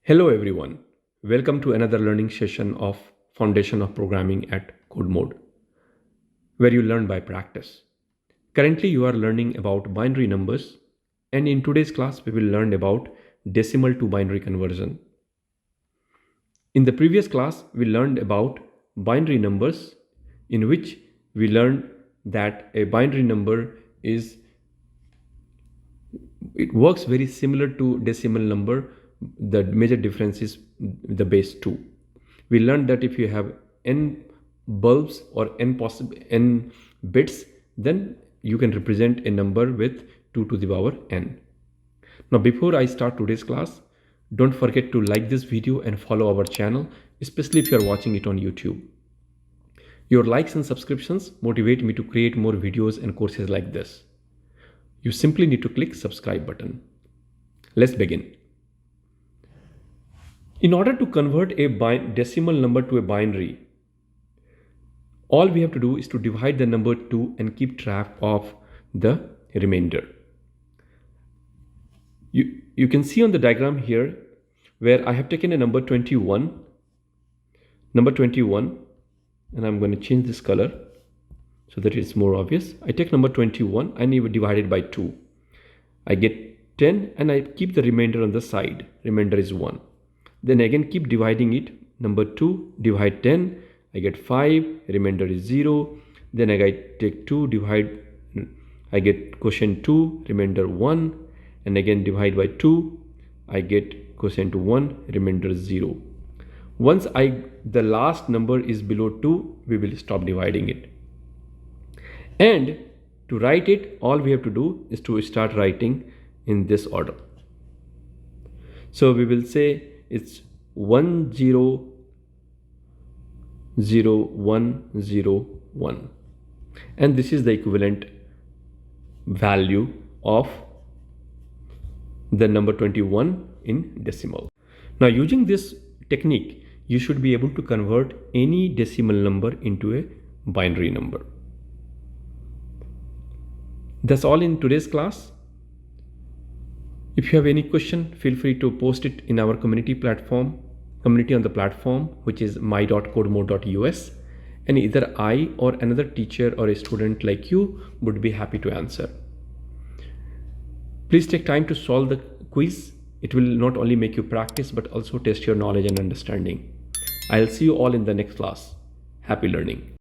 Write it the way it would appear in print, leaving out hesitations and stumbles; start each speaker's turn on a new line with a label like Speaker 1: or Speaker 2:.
Speaker 1: Hello everyone, welcome to another learning session of Foundation of Programming at Codemode, where you learn by practice. Currently you are learning about binary numbers, and in today's class we will learn about decimal to binary conversion. In the previous class we learned about binary numbers, in which we learned that a binary number works very similar to decimal number. The major difference is the base 2. We learned that if you have n bulbs or n bits, then you can represent a number with 2 to the power n. Now before I start today's class, don't forget to like this video and follow our channel, especially if you are watching it on YouTube. Your likes and subscriptions motivate me to create more videos and courses like this. You simply need to click subscribe button. Let's begin. In order to convert a decimal number to a binary, all we have to do is to divide the number 2 and keep track of the remainder. You can see on the diagram here where I have taken a number 21, and I'm going to change this color so that it's more obvious. I take number 21 and divide it by 2. I get 10 and I keep the remainder on the side. Remainder is 1. Then again keep dividing it. Number 2 divide 10. I get 5. Remainder is 0. Then I take 2 divide. I get quotient 2. Remainder 1. And again divide by 2. I get quotient 1. Remainder is 0. Once the last number is below 2, we will stop dividing it. And to write it, all we have to do is to start writing in this order. So we will say it's 1 0 0 1 0 1, and this is the equivalent value of the number 21 in decimal. Now using this technique, you should be able to convert any decimal number into a binary number. That's all in today's class. If you have any question, feel free to post it in our community on the platform, which is my.codemode.us, and either I or another teacher or a student like you would be happy to answer. Please take time to solve the quiz. It will not only make you practice but also test your knowledge and understanding. I'll see you all in the next class. Happy learning.